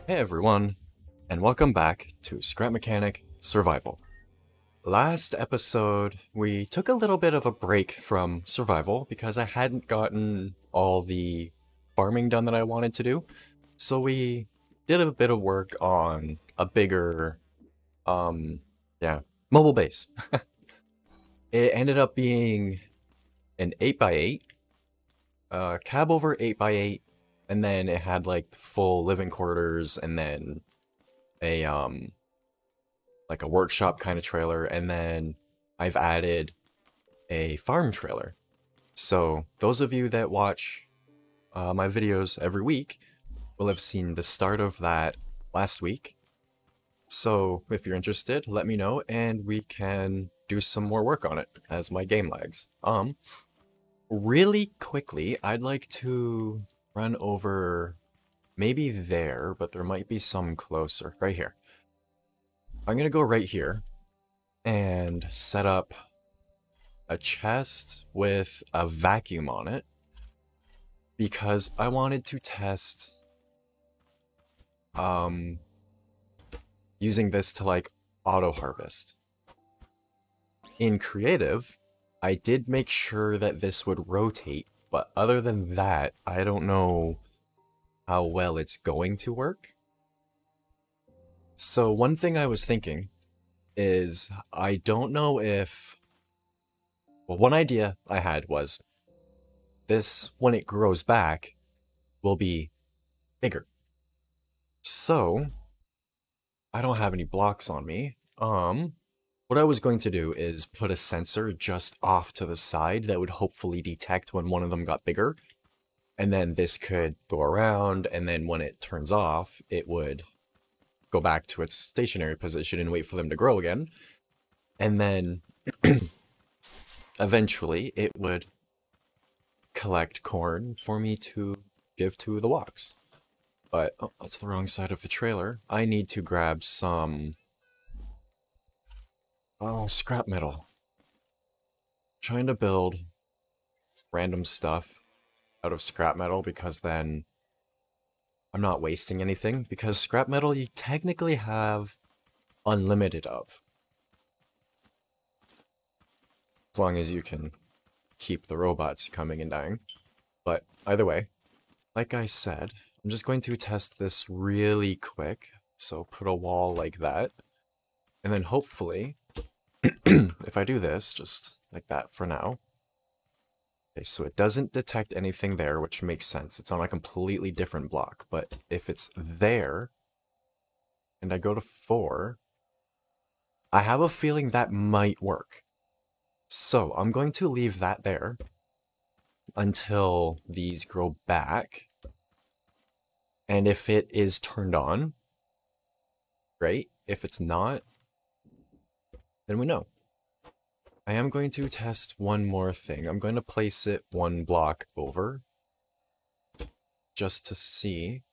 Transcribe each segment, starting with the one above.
Hey everyone, and welcome back to Scrap Mechanic Survival. Last episode, we took a little bit of a break from survival because I hadn't gotten all the farming done that I wanted to do. So we did a bit of work on a bigger, mobile base. It ended up being an 8x8, cab over 8x8, and then it had like full living quarters and then a like a workshop kind of trailer, and then I've added a farm trailer. So those of you that watch my videos every week will have seen the start of that last week. So if you're interested, let me know and we can do some more work on it as my game lags. Really quickly, I'd like to run over maybe there, but there might be some closer. Right here. I'm gonna go right here and set up a chest with a vacuum on it because I wanted to test using this to like auto harvest. In creative, I did make sure that this would rotate, but other than that, I don't know how well it's going to work. So one thing I was thinking is I don't know if... Well, one idea I had was this, when it grows back, will be bigger. So, I don't have any blocks on me. What I was going to do is put a sensor just off to the side that would hopefully detect when one of them got bigger. And then this could go around, and then when it turns off, it would go back to its stationary position and wait for them to grow again. And then eventually it would collect corn for me to give to the walks. But, oh, that's the wrong side of the trailer. I need to grab some scrap metal. Trying to build random stuff out of scrap metal because then I'm not wasting anything, because scrap metal you technically have unlimited of. As long as you can keep the robots coming and dying. But either way, like I said, I'm just going to test this really quick. So put a wall like that. And then hopefully, if I do this, just like that for now. Okay, so it doesn't detect anything there, which makes sense. It's on a completely different block. But if it's there, and I go to 4, I have a feeling that might work. So I'm going to leave that there until these grow back. And if it is turned on, great. If it's not, then we know. I am going to test one more thing. I'm going to place it one block over just to see.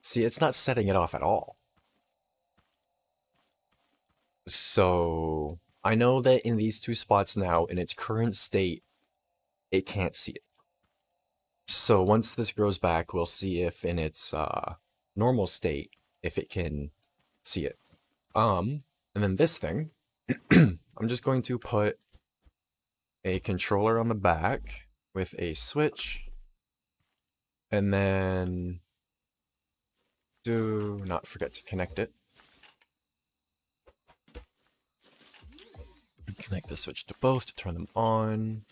See, it's not setting it off at all. So I know that in these two spots now, in its current state, it can't see it. So once this grows back, we'll see if in its normal state, if it can see it. And then this thing, I'm just going to put a controller on the back with a switch, and then do not forget to connect it. Connect the switch to both to turn them on.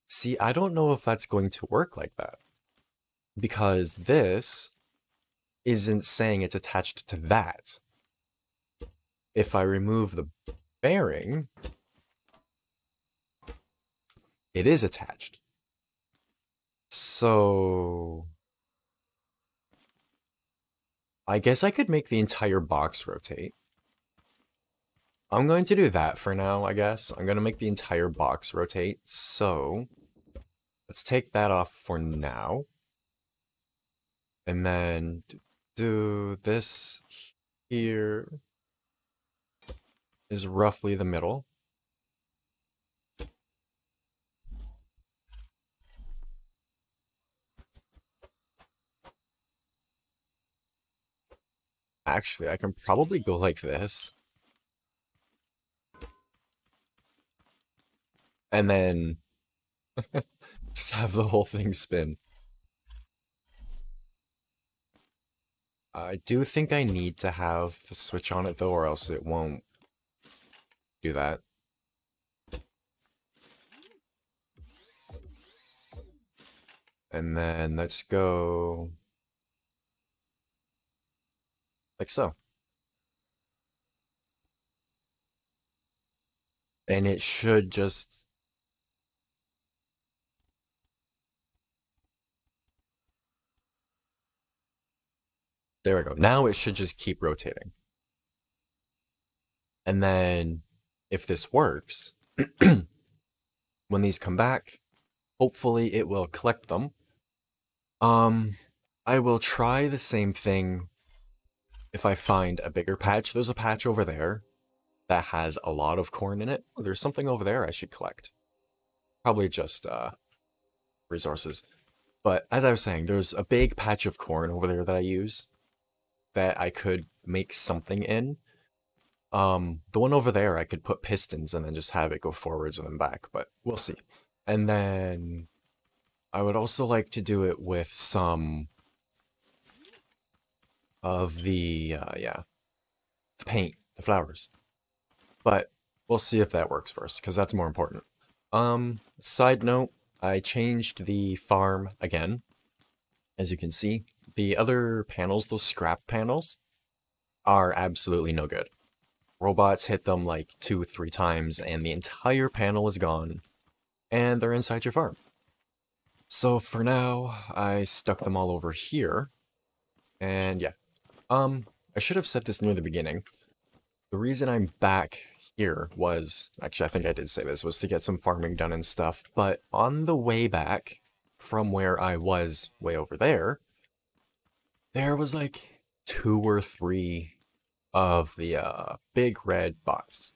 See, I don't know if that's going to work like that, because this isn't saying it's attached to that. If I remove the bearing, it is attached. So I guess I could make the entire box rotate. I'm going to do that for now, I guess. I'm going to make the entire box rotate. So let's take that off for now. And then do this here is roughly the middle. Actually, I can probably go like this. And then just have the whole thing spin. I do think I need to have the switch on it though, or else it won't do that. And then let's go like so. And it should just... There we go. Now it should just keep rotating. And then if this works, when these come back, hopefully it will collect them. I will try the same thing if I find a bigger patch. There's a patch over there that has a lot of corn in it. Oh, there's something over there I should collect. Probably just resources. But as I was saying, there's a big patch of corn over there that I use that I could make something in. The one over there, I could put pistons and then just have it go forwards and then back, but we'll see. And then I would also like to do it with some of the, paint, the flowers. But we'll see if that works first, because that's more important. Side note, I changed the farm again, as you can see. The other panels, those scrap panels, are absolutely no good. Robots hit them like 2-3 times, and the entire panel is gone, and they're inside your farm. So for now, I stuck them all over here, and yeah. I should have said this near the beginning. The reason I'm back here was, actually I think I did say this, was to get some farming done and stuff, but on the way back from where I was way over there, there was like 2 or 3 of the big red bots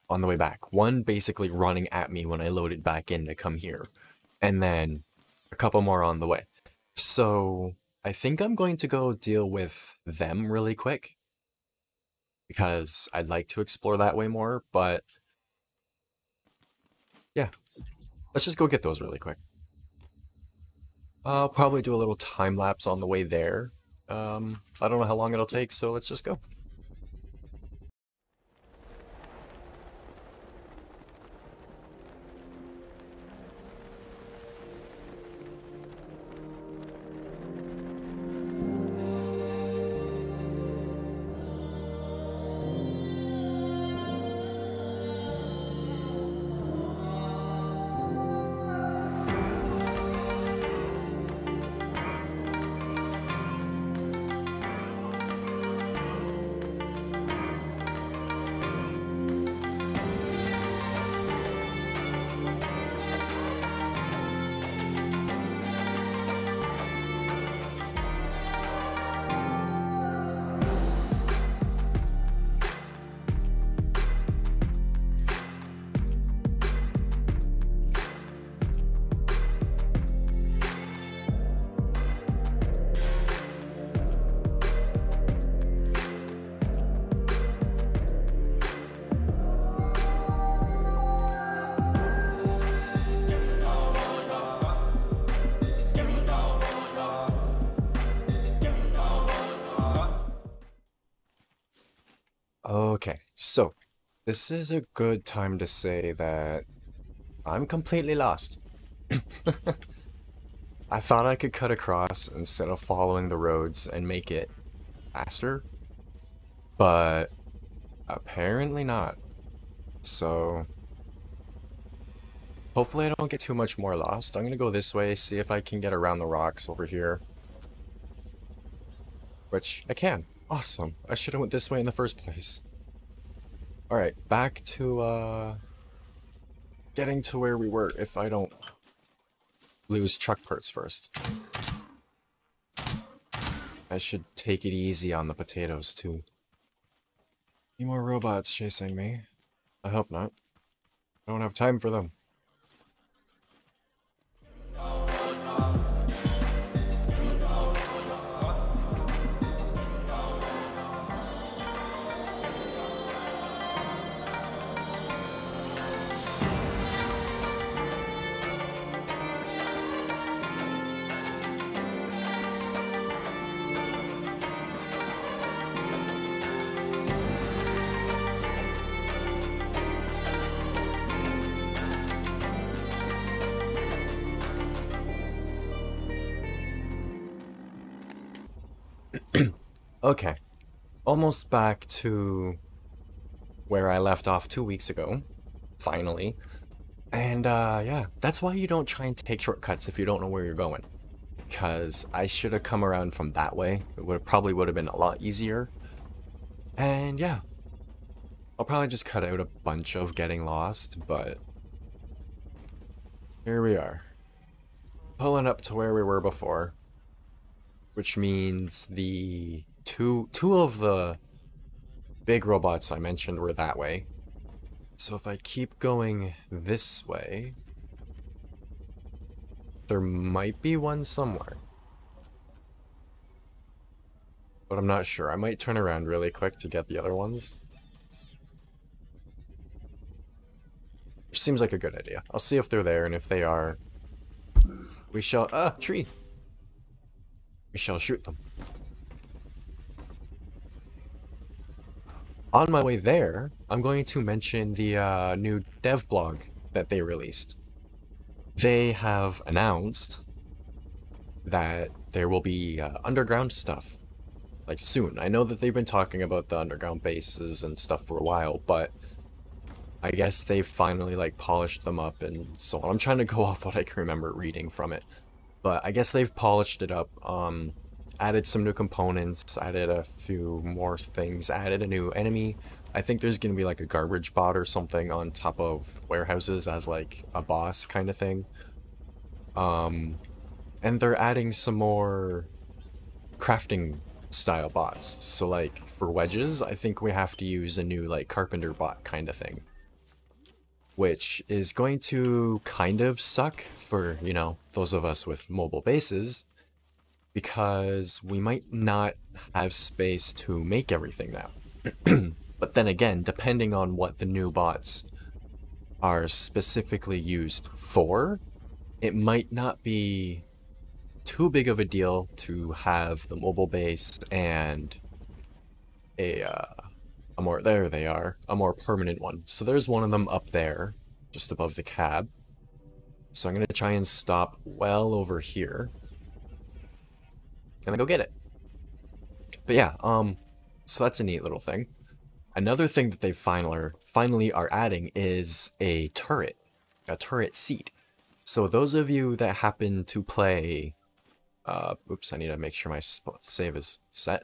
on the way back. One basically running at me when I loaded back in to come here, and then a couple more on the way. So I think I'm going to go deal with them really quick, because I'd like to explore that way more, but yeah, let's just go get those really quick. I'll probably do a little time lapse on the way there. I don't know how long it'll take, so let's just go. Okay, so this is a good time to say that I'm completely lost. I thought I could cut across instead of following the roads and make it faster, but apparently not. So hopefully I don't get too much more lost. I'm gonna go this way, see if I can get around the rocks over here. Which I can. Awesome. I should have went this way in the first place. Alright, back to getting to where we were if I don't lose truck parts first. I should take it easy on the potatoes too. Any more robots chasing me? I hope not. I don't have time for them. Okay, almost back to where I left off 2 weeks ago, finally. And yeah, that's why you don't try and take shortcuts if you don't know where you're going. Because I should have come around from that way. It probably would have been a lot easier. And yeah, I'll probably just cut out a bunch of getting lost, but here we are. Pulling up to where we were before, which means the two of the big robots I mentioned were that way. So if I keep going this way, there might be one somewhere. But I'm not sure. I might turn around really quick to get the other ones. Which seems like a good idea. I'll see if they're there, and if they are, we shall... tree! We shall shoot them. On my way there, I'm going to mention the new dev blog that they released. They have announced that there will be underground stuff, like, soon. I know that they've been talking about the underground bases and stuff for a while, but I guess they've finally, like, polished them up and so on. I'm trying to go off what I can remember reading from it, but I guess they've polished it up, added some new components, added a few more things, added a new enemy. I think there's gonna be like a garbage bot or something on top of warehouses as like a boss kind of thing. And they're adding some more crafting style bots. So like for wedges, I think we have to use a new like carpenter bot kind of thing, which is going to kind of suck for, you know, those of us with mobile bases, because we might not have space to make everything now. But then again, depending on what the new bots are specifically used for, it might not be too big of a deal to have the mobile base and a more, there they are, a more permanent one. So there's one of them up there, just above the cab. So I'm going to try and stop well over here and then go get it. But yeah, so that's a neat little thing. Another thing that they finally are adding is a turret seat. So those of you that happen to play, oops, I need to make sure my save is set,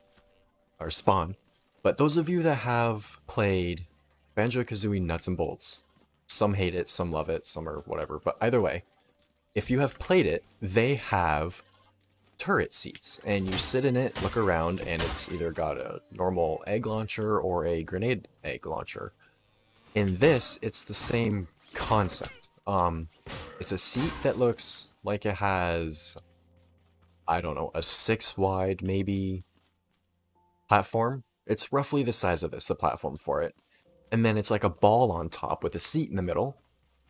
or spawn. But those of you that have played Banjo-Kazooie Nuts and Bolts, some hate it, some love it, some are whatever, but either way, if you have played it, they have turret seats, and you sit in it, look around, and it's either got a normal egg launcher or a grenade egg launcher. In this, it's the same concept. It's a seat that looks like it has, I don't know, a 6 wide maybe platform. It's roughly the size of this, the platform for it. And then it's like a ball on top with a seat in the middle.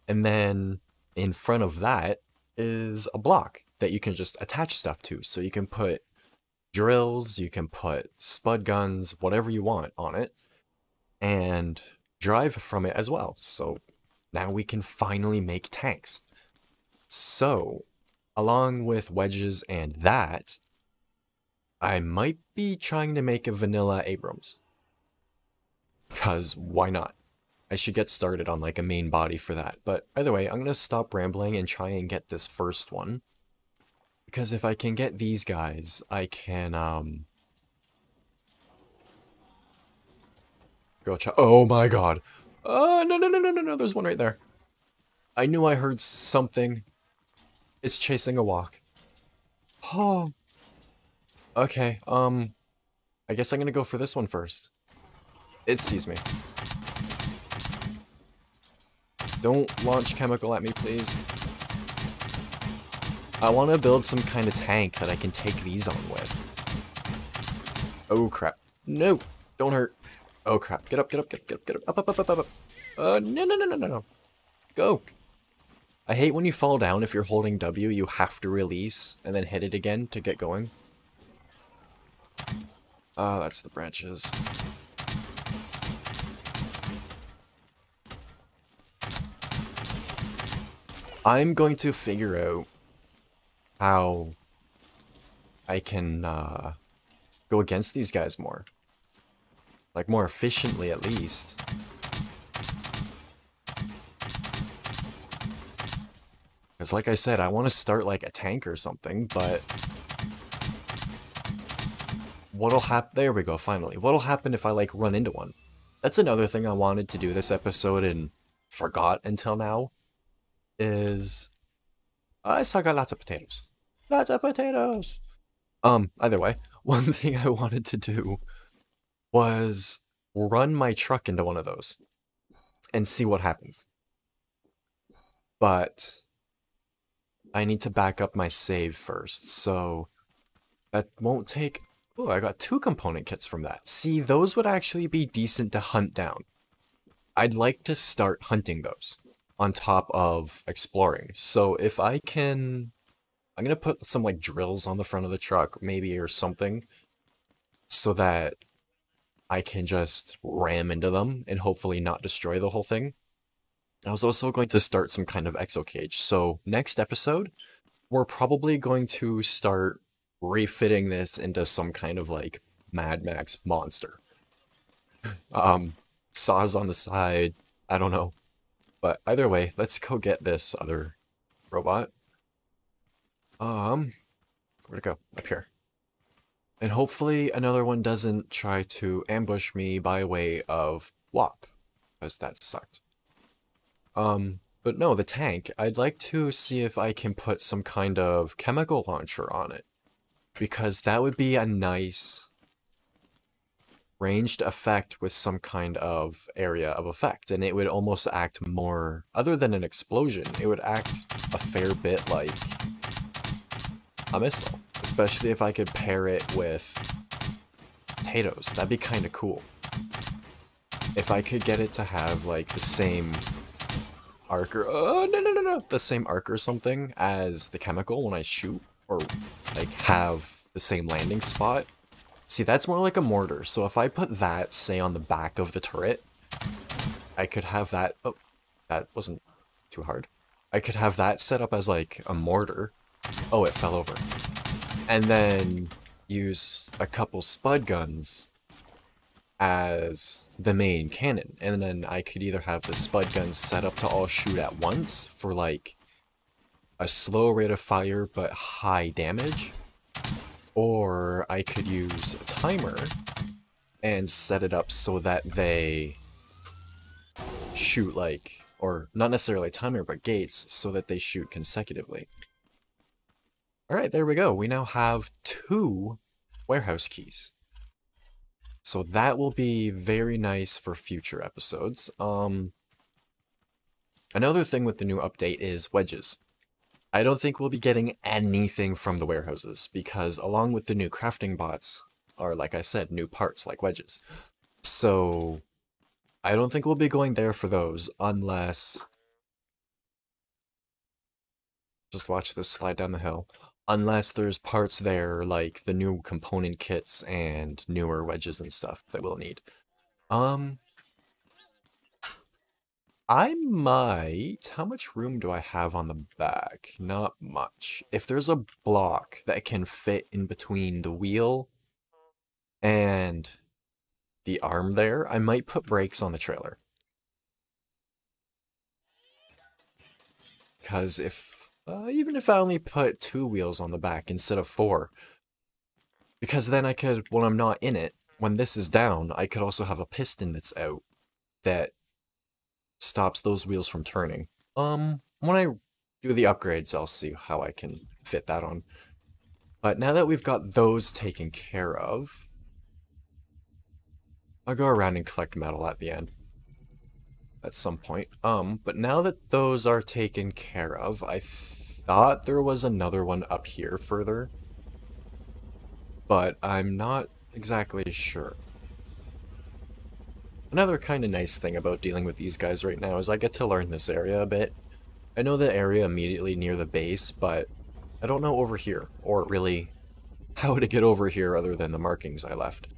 And then in front of that is a block that you can just attach stuff to. So you can put drills, you can put spud guns, whatever you want on it, and drive from it as well. So now we can finally make tanks. So, along with wedges and that, I might be trying to make a vanilla Abrams. Because why not? I should get started on like a main body for that. But either way, I'm going to stop rambling and try and get this first one. Because if I can get these guys, I can, go check. Oh my god. No, there's one right there. I knew I heard something. It's chasing a walk. Oh. Okay, I guess I'm gonna go for this one first. It sees me. Don't launch chemical at me, please. I want to build some kind of tank that I can take these on with. Oh crap. No! Don't hurt. Oh crap. Get up, get up, get up, get up, get up, up. No. Go! I hate when you fall down. If you're holding W, you have to release and then hit it again to get going. Ah, that's the branches. I'm going to figure out how I can go against these guys more. Like, more efficiently, at least. Because, like I said, I want to start, like, a tank or something, but... what'll happen? There we go, finally. What'll happen if I, like, run into one? That's another thing I wanted to do this episode and forgot until now. Is... I still got lots of potatoes. Lots of potatoes! Either way, one thing I wanted to do was run my truck into one of those and see what happens. But I need to back up my save first, so that won't take... Oh, I got 2 component kits from that. See, those would actually be decent to hunt down. I'd like to start hunting those on top of exploring. So if I can... I'm going to put some, like, drills on the front of the truck, maybe, or something, so that I can just ram into them and hopefully not destroy the whole thing. I was also going to start some kind of exo cage. So next episode, we're probably going to start refitting this into some kind of, like, Mad Max monster. Saws on the side, I don't know. But either way, let's go get this other robot. Where'd it go? Up here. And hopefully another one doesn't try to ambush me by way of walk, because that sucked. But no, the tank, I'd like to see if I can put some kind of chemical launcher on it, because that would be a nice ranged effect with some kind of area of effect, and it would almost act more, other than an explosion, it would act a fair bit like a missile, especially if I could pair it with potatoes. That'd be kind of cool. If I could get it to have, like, the same arc or... oh, no! The same arc or something as the chemical when I shoot, or, like, have the same landing spot. See, that's more like a mortar, so if I put that, say, on the back of the turret, I could have that... oh, that wasn't too hard. I could have that set up as, like, a mortar. Oh, it fell over. And then use a couple spud guns as the main cannon. And then I could either have the spud guns set up to all shoot at once for, like, a slow rate of fire but high damage. Or I could use a timer and set it up so that they shoot, like, or not necessarily a timer, but gates, so that they shoot consecutively. Alright, there we go. We now have 2 warehouse keys. So that will be very nice for future episodes. Another thing with the new update is wedges. I don't think we'll be getting anything from the warehouses, because along with the new crafting bots are, like I said, new parts like wedges. So I don't think we'll be going there for those, unless... just watch this slide down the hill. Unless there's parts there, like the new component kits and newer wedges and stuff that we'll need. I might... how much room do I have on the back? Not much. If there's a block that can fit in between the wheel and the arm there, I might put brakes on the trailer. Because if... even if I only put 2 wheels on the back instead of 4. Because then I could, when I'm not in it, when this is down, I could also have a piston that's out that stops those wheels from turning. When I do the upgrades, I'll see how I can fit that on. But now that we've got those taken care of, I'll go around and collect metal at the end. At some point. But now that those are taken care of, I thought there was another one up here further, but I'm not exactly sure. Another kind of nice thing about dealing with these guys right now is I get to learn this area a bit. I know the area immediately near the base, but I don't know over here, or really how to get over here other than the markings I left.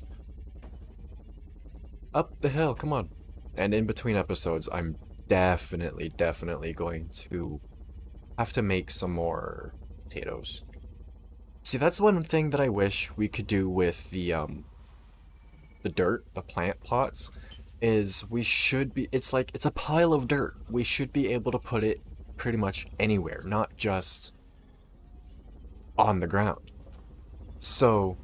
Up the hill, come on. And in between episodes, I'm definitely going to have to make some more potatoes. See, that's one thing that I wish we could do with the dirt, the plant plots, is we should be, it's like, it's a pile of dirt. We should be able to put it pretty much anywhere, not just on the ground. So,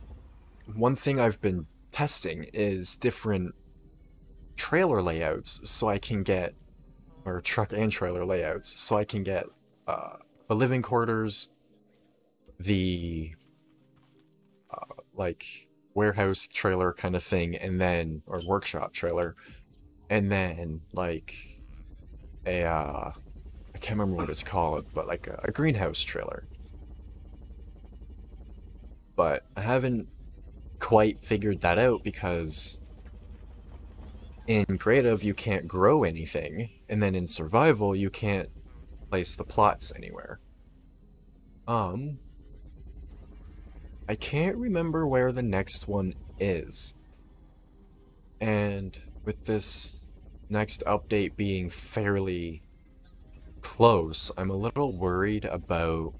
one thing I've been testing is different trailer layouts so I can get, or truck and trailer layouts, so I can get the living quarters, the like warehouse trailer kind of thing, and then, or workshop trailer, and then like a I can't remember what it's called, but like a greenhouse trailer. But I haven't quite figured that out because in creative you can't grow anything, and then in survival you can't place the plots anywhere. I can't remember where the next one is. And with this next update being fairly close, I'm a little worried about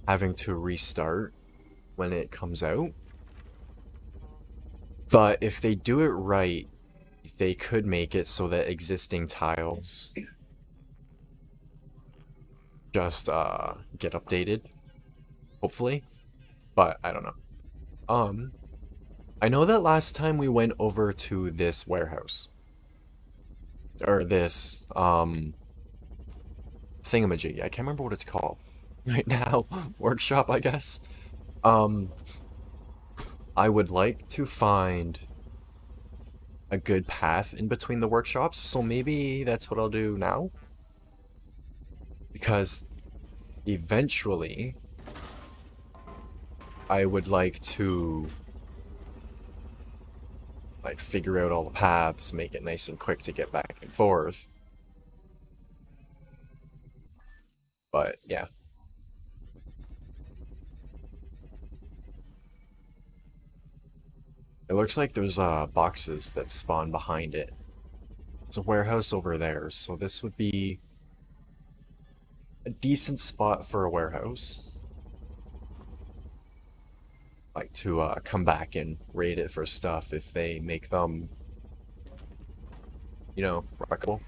having to restart when it comes out. But if they do it right, they could make it so that existing tiles just get updated, hopefully. But I don't know. I know that last time we went over to this warehouse, or this thingamajig, I can't remember what it's called right now. Workshop, I guess. I would like to find a good path in between the workshops, so maybe that's what I'll do now. Because eventually I would like to like figure out all the paths, make it nice and quick to get back and forth. But yeah. It looks like there's boxes that spawn behind it. There's a warehouse over there, so this would be a decent spot for a warehouse. Like to come back and raid it for stuff if they make them, you know, rockable.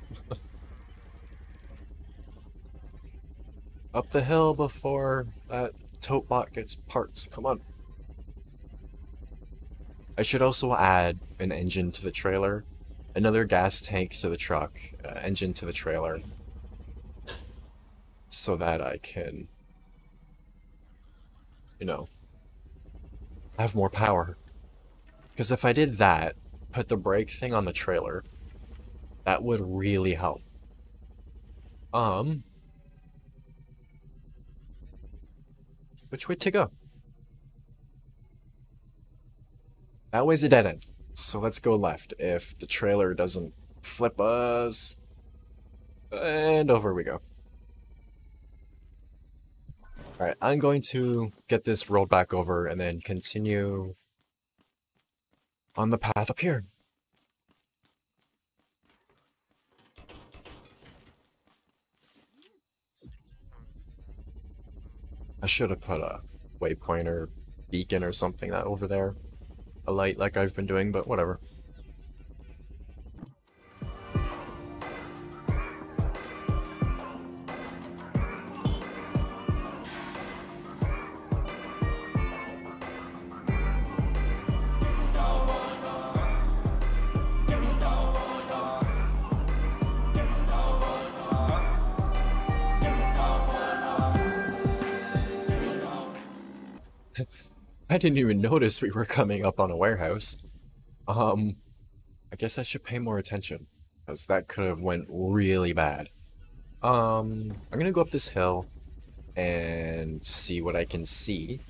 Up the hill before that tote bot gets parts. Come on. I should also add an engine to the trailer, another gas tank to the truck, engine to the trailer, so that I can, you know, have more power. Because if I did that, put the brake thing on the trailer, that would really help. Which way to go? That way's a dead end, so let's go left if the trailer doesn't flip us. And over we go. Alright, I'm going to get this rolled back over and then continue on the path up here. I should have put a waypointer beacon or something that over there. A light like I've been doing, but whatever. I didn't even notice we were coming up on a warehouse. I guess I should pay more attention, because that could have went really bad. I'm gonna go up this hill and see what I can see.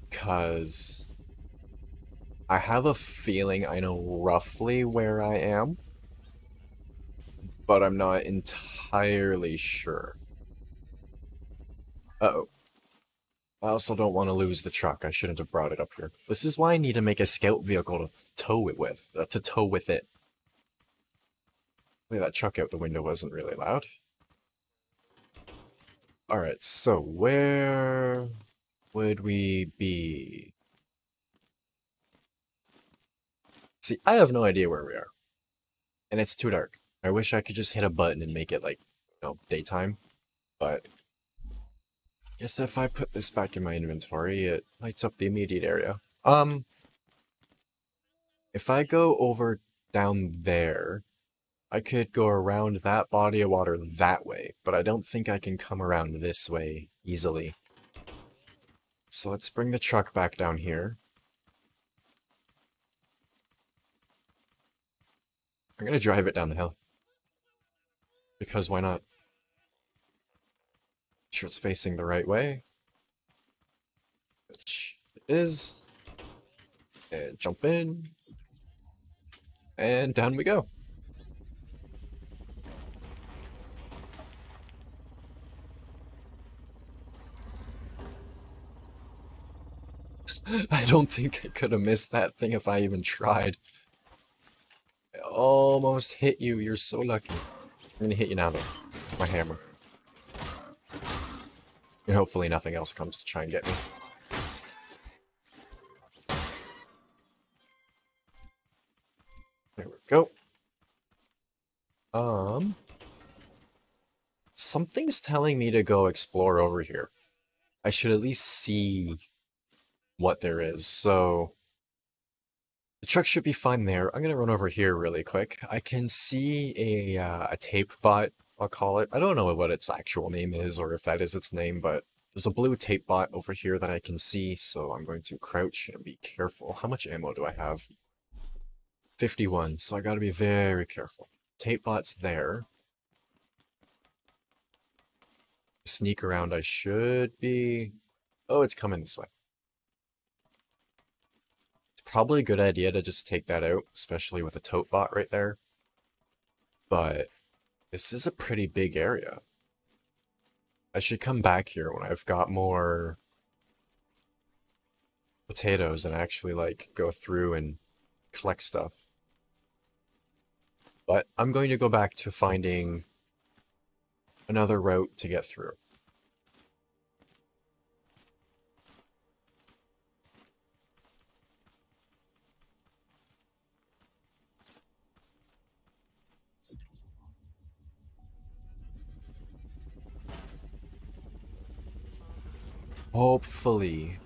Because I have a feeling I know roughly where I am, but I'm not entirely sure. Uh-oh. I also don't want to lose the truck. I shouldn't have brought it up here. This is why I need to make a scout vehicle to tow it with. Hopefully that truck out the window wasn't really loud. Alright, so where would we be? See, I have no idea where we are. And it's too dark. I wish I could just hit a button and make it like, daytime. But I guess if I put this back in my inventory, it lights up the immediate area. If I go over down there, I could go around that body of water that way, but I don't think I can come around this way easily. So let's bring the truck back down here. I'm gonna drive it down the hill. Because why not? Make sure it's facing the right way. Which it is. And jump in. And down we go. I don't think I could have missed that thing if I even tried. I almost hit you. You're so lucky. I'm gonna hit you now, though. My hammer. And hopefully nothing else comes to try and get me. There we go. Something's telling me to go explore over here. I should at least see what there is, so the truck should be fine there. I'm gonna run over here really quick. I can see a tape bot, I'll call it. I don't know what its actual name is or if that is its name, but there's a blue tape bot over here that I can see, so I'm going to crouch and be careful. How much ammo do I have? 51, so I gotta be very careful. Tape bot's there. Sneak around I should be... Oh, it's coming this way. It's probably a good idea to just take that out, especially with a tote bot right there. But this is a pretty big area. I should come back here when I've got more potatoes and actually, like, go through and collect stuff. But I'm going to go back to finding another route to get through. Hopefully,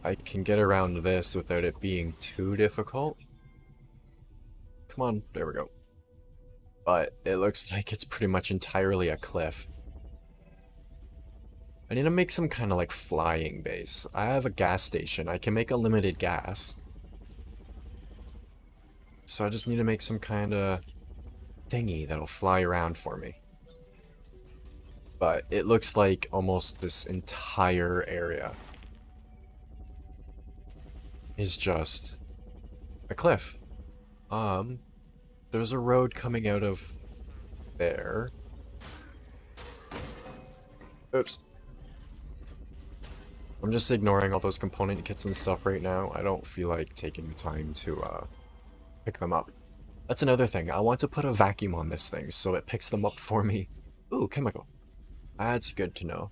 I can get around this without it being too difficult. Come on, there we go. But it looks like it's pretty much entirely a cliff. I need to make some kind of like flying base. I have a gas station. I can make a limited gas. So I just need to make some kind of thingy that'll fly around for me. But it looks like almost this entire area is just a cliff. There's a road coming out of there. Oops. I'm just ignoring all those component kits and stuff right now. I don't feel like taking the time to pick them up. That's another thing. I want to put a vacuum on this thing so it picks them up for me. Ooh, chemical. That's good to know.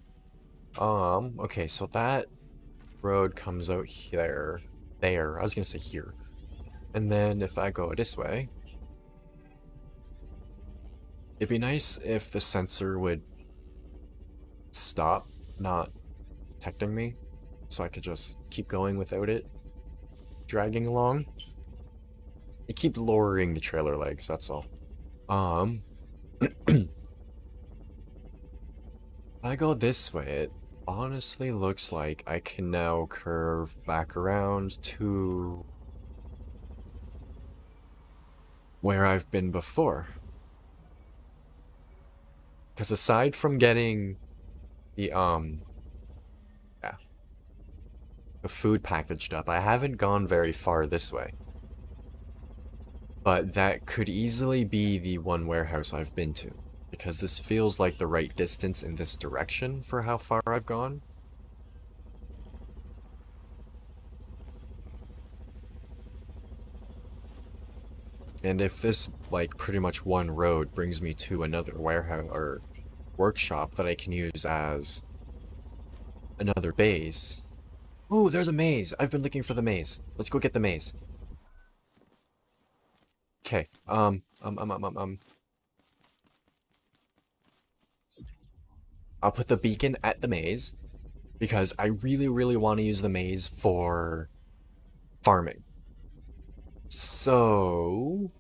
Okay, so that road comes out here. There. I was gonna say here. And then if I go this way, it'd be nice if the sensor would stop not detecting me, so I could just keep going without it dragging along. It keeps lowering the trailer legs, that's all. If I go this way, it honestly looks like I can now curve back around to where I've been before. Because aside from getting the food packaged up, I haven't gone very far this way. But that could easily be the one warehouse I've been to, because this feels like the right distance in this direction for how far I've gone. And if this, like, pretty much one road brings me to another warehouse, or workshop that I can use as another base. Ooh, there's a maze. I've been looking for the maze. Let's go get the maze. Okay. I'll put the beacon at the maze because I really, really want to use the maze for farming. So,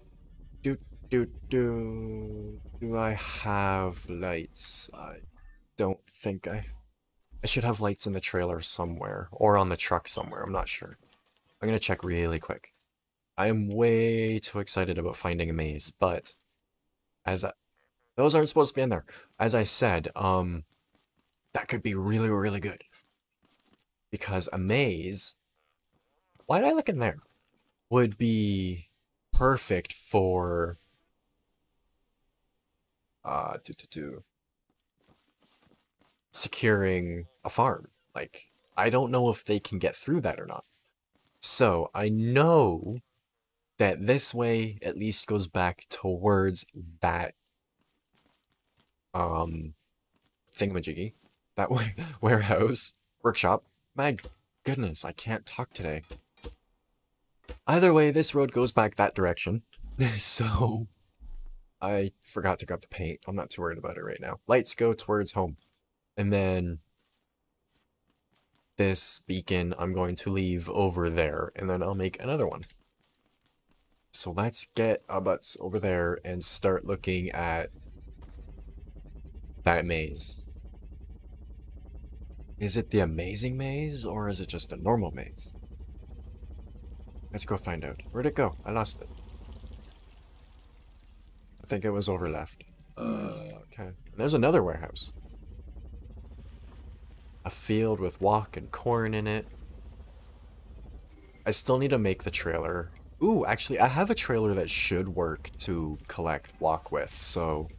do I have lights? I don't think I should have lights in the trailer somewhere or on the truck somewhere. I'm not sure. I'm gonna check really quick. I am way too excited about finding a maze, but those aren't supposed to be in there. As I said, that could be really, really good. Because a maze, why did I look in there? Would be perfect for securing a farm. Like, I don't know if they can get through that or not. So, I know that this way at least goes back towards that thingamajiggy. That warehouse. Workshop. My goodness, I can't talk today. Either way, this road goes back that direction. So, I forgot to grab the paint. I'm not too worried about it right now. Lights go towards home. And then this beacon I'm going to leave over there, and then I'll make another one. So let's get our butts over there and start looking at that maze. Is it the amazing maze, or is it just a normal maze? Let's go find out. Where'd it go? I lost it. I think it was over left. Okay. There's another warehouse. A field with walk and corn in it. I still need to make the trailer. Ooh, actually, I have a trailer that should work to collect walk with, so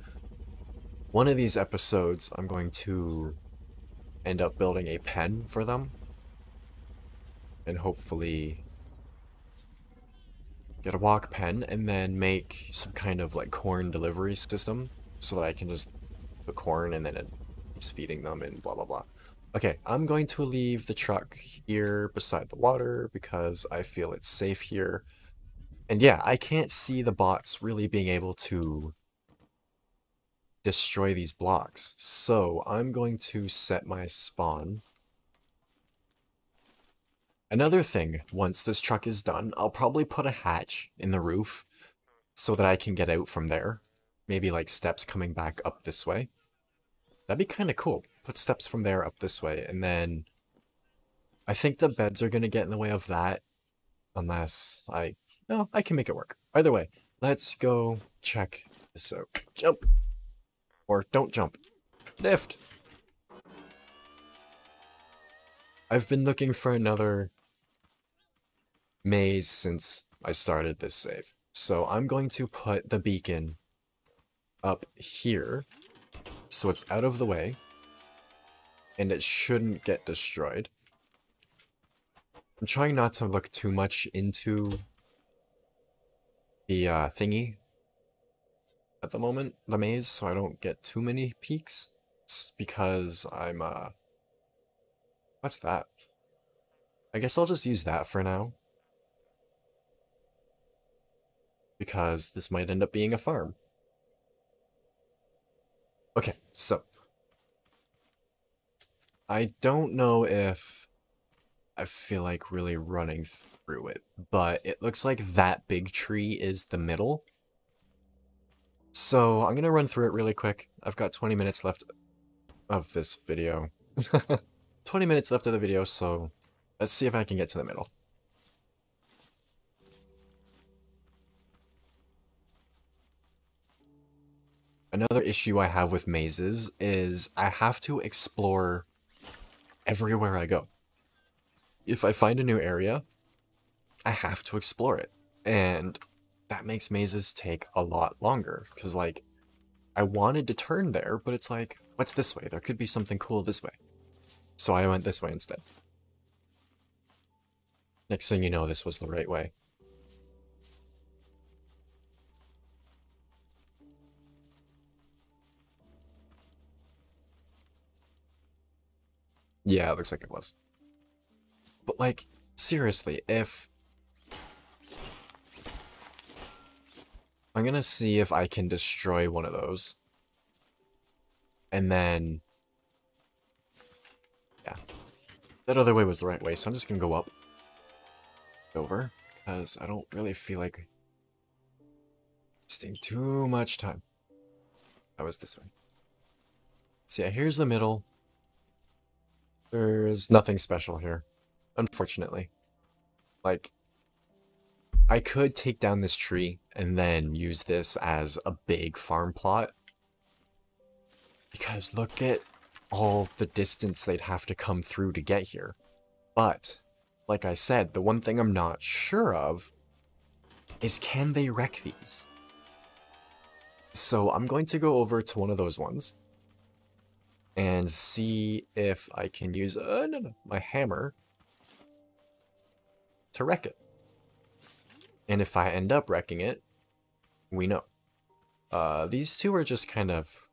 one of these episodes I'm going to end up building a pen for them and hopefully get a walk pen and then make some kind of like corn delivery system so that I can just put corn and then it's feeding them and blah blah blah. Okay, I'm going to leave the truck here beside the water because I feel it's safe here. And yeah, I can't see the bots really being able to destroy these blocks. So I'm going to set my spawn. Another thing, once this truck is done, I'll probably put a hatch in the roof so that I can get out from there. Maybe like steps coming back up this way. That'd be kind of cool. Put steps from there up this way, and then I think the beds are going to get in the way of that unless no, I can make it work. Either way, let's go check this out. Jump! Or don't jump. Lift! I've been looking for another maze since I started this save. So I'm going to put the beacon up here so it's out of the way and it shouldn't get destroyed. I'm trying not to look too much into the thingy at the moment, the maze, so I don't get too many peeks. It's because I'm what's that? I guess I'll just use that for now. Because this might end up being a farm. Okay, so I don't know if I feel like really running through it, but it looks like that big tree is the middle. So I'm gonna run through it really quick. I've got 20 minutes left of this video. 20 minutes left of the video, so let's see if I can get to the middle. Another issue I have with mazes is I have to explore everywhere I go. If I find a new area, I have to explore it. And that makes mazes take a lot longer. Because, like, I wanted to turn there, but it's like, what's this way? There could be something cool this way. So I went this way instead. Next thing you know, this was the right way. Yeah, it looks like it was. But like, seriously, if... I'm gonna see if I can destroy one of those. And then... yeah. That other way was the right way, so I'm just gonna go up. Over. Because I don't really feel like... wasting too much time. That was this way. So yeah, here's the middle. There's nothing special here, unfortunately. Like, I could take down this tree and then use this as a big farm plot. Because look at all the distance they'd have to come through to get here. But, like I said, the one thing I'm not sure of is can they wreck these? So I'm going to go over to one of those ones and see if I can use my hammer to wreck it. And if I end up wrecking it, we know. These two are just kind of,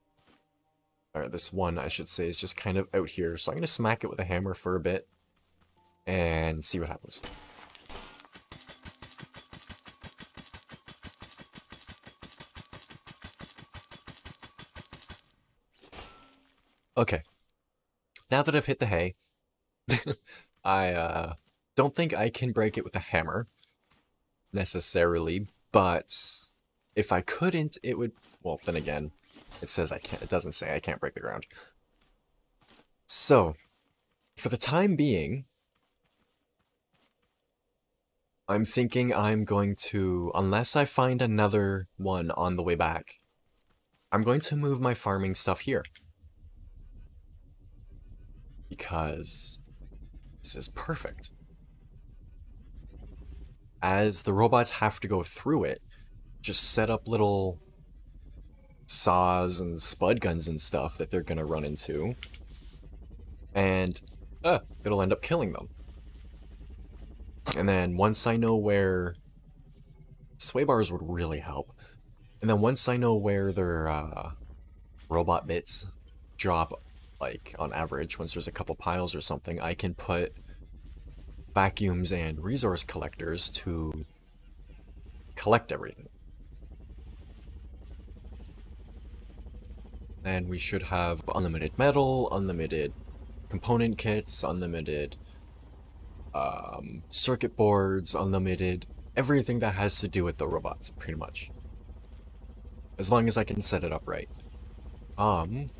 or this one I should say is just kind of out here. So I'm going to smack it with a hammer for a bit and see what happens. Okay, now that I've hit the hay, I don't think I can break it with a hammer, necessarily, but if I couldn't, it would, well, then again, it says I can't, it doesn't say I can't break the ground. So, for the time being, I'm thinking I'm going to, unless I find another one on the way back, I'm going to move my farming stuff here. Because this is perfect. As the robots have to go through it, just set up little saws and spud guns and stuff that they're gonna run into, and it'll end up killing them. And then once I know where sway bars would really help, and then once I know where their robot bits drop, like on average, once there's a couple piles or something, I can put vacuums and resource collectors to collect everything. And we should have unlimited metal, unlimited component kits, unlimited circuit boards, unlimited everything that has to do with the robots, pretty much. As long as I can set it up right. And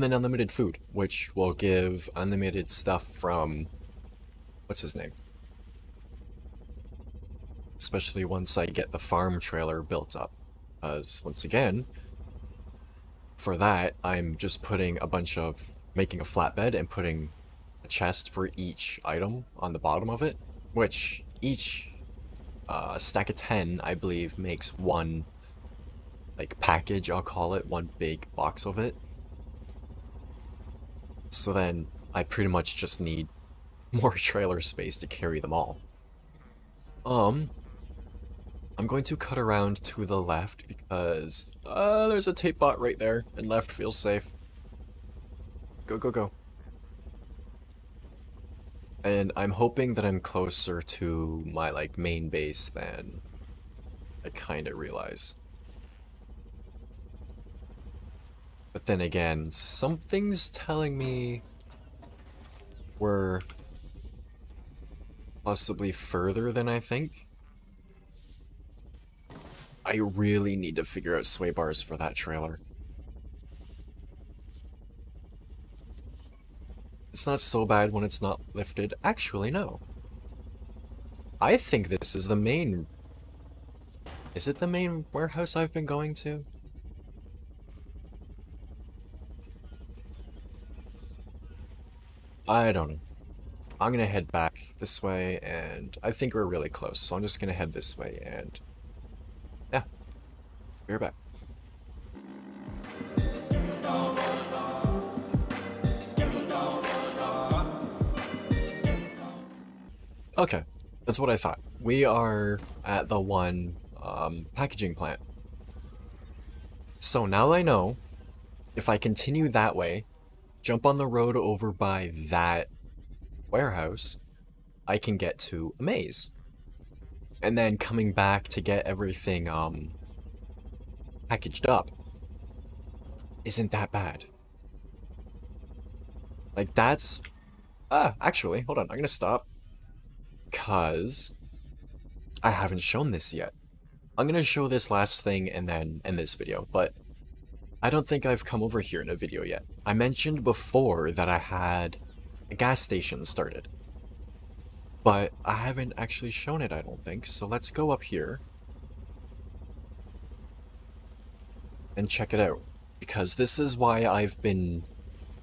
then unlimited food, which will give unlimited stuff from, what's his name? Especially once I get the farm trailer built up. Because, once again, for that, I'm just putting a bunch of, making a flatbed and putting a chest for each item on the bottom of it, which each stack of 10, I believe, makes one, like, package, I'll call it, one big box of it. So then, I pretty much just need more trailer space to carry them all. I'm going to cut around to the left because, there's a tape bot right there, and left feels safe. Go, go, go. And I'm hoping that I'm closer to my, like, main base than I kinda realize. But then again, something's telling me we're possibly further than I think. I really need to figure out sway bars for that trailer. It's not so bad when it's not lifted. Actually, no. I think this is the main... Is it the main warehouse I've been going to? I don't know. I'm gonna head back this way, and I think we're really close, so I'm just gonna head this way, and... yeah. We're back. Okay, that's what I thought. We are at the one packaging plant. So now I know if I continue that way, jump on the road over by that warehouse, I can get to a maze. And then coming back to get everything packaged up isn't that bad. Like that's actually, hold on, I'm gonna stop because I haven't shown this yet. I'm gonna show this last thing and then end this video, but I don't think I've come over here in a video yet. I mentioned before that I had a gas station started, but I haven't actually shown it, I don't think. So let's go up here and check it out, because this is why I've been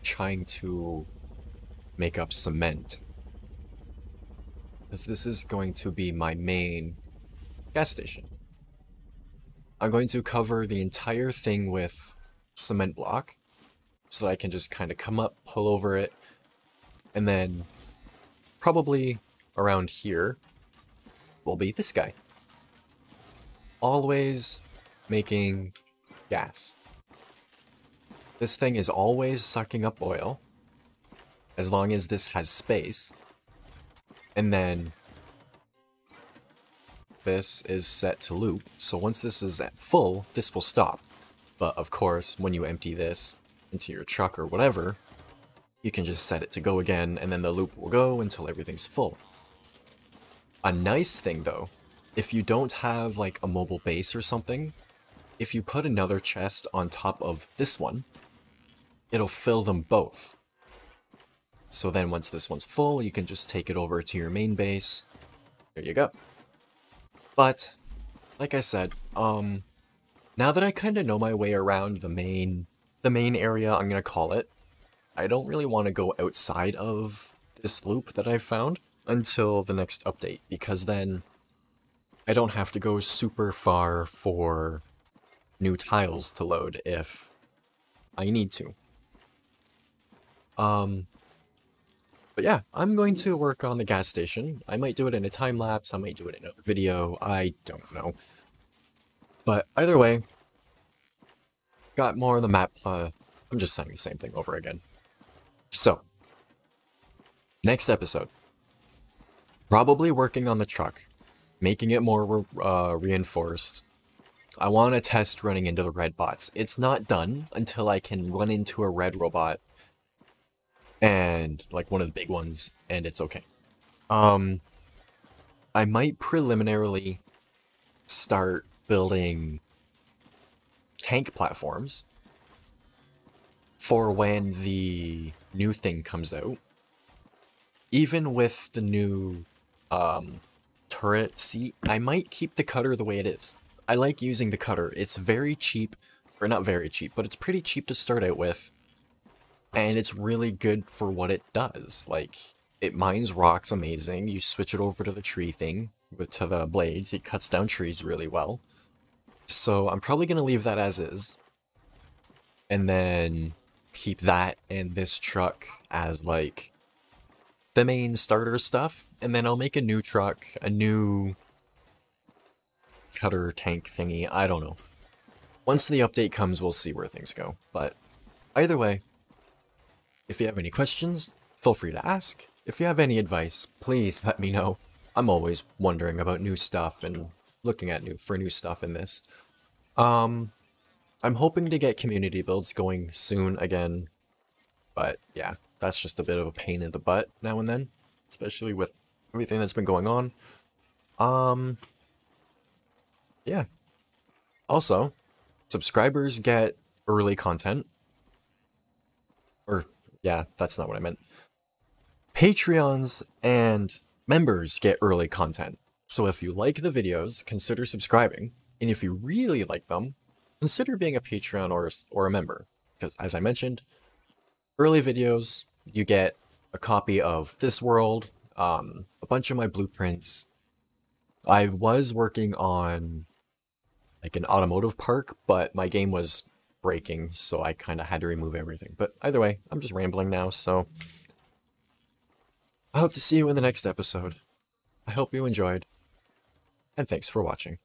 trying to make up cement, because this is going to be my main gas station. I'm going to cover the entire thing with cement block so that I can just kind of come up, pull over it, and then probably around here will be this guy. Always making gas. This thing is always sucking up oil, as long as this has space. And then this is set to loop, so once this is at full, this will stop. But of course, when you empty this into your truck or whatever, you can just set it to go again, and then the loop will go until everything's full. A nice thing though, if you don't have like a mobile base or something, if you put another chest on top of this one, it'll fill them both. So then once this one's full, you can just take it over to your main base. There you go. But, like I said, now that I kind of know my way around the main area, I'm gonna call it, I don't really want to go outside of this loop that I've found until the next update, because then I don't have to go super far for new tiles to load if I need to. But yeah, I'm going to work on the gas station. I might do it in a time lapse, I might do it in a video, I don't know. But either way, got more of the map, I'm just saying the same thing over again. So, next episode. Probably working on the truck, making it more reinforced. I want to test running into the red bots. It's not done until I can run into a red robot, and like one of the big ones, and it's okay. I might preliminarily start building tank platforms for when the new thing comes out. Even with the new turret seat, I might keep the cutter the way it is. I like using the cutter. It's very cheap, or not very cheap, but it's pretty cheap to start out with. And it's really good for what it does. Like, it mines rocks amazing. You switch it over to the tree thing, to the blades. It cuts down trees really well. So I'm probably going to leave that as is. And then keep that and this truck as like the main starter stuff. And then I'll make a new truck, a new cutter tank thingy. I don't know. Once the update comes, we'll see where things go. But either way, if you have any questions, feel free to ask. If you have any advice, please let me know. I'm always wondering about new stuff and looking at new stuff in this. I'm hoping to get community builds going soon again, but yeah, that's just a bit of a pain in the butt now and then, especially with everything that's been going on. Yeah. Also, subscribers get early content. Or, yeah, that's not what I meant. Patreons and members get early content. So if you like the videos, consider subscribing. And if you really like them, consider being a Patreon or a member. Because as I mentioned, early videos, you get a copy of this world, a bunch of my blueprints. I was working on like an automotive park, but my game was breaking, so I kind of had to remove everything. But either way, I'm just rambling now, so I hope to see you in the next episode. I hope you enjoyed, and thanks for watching.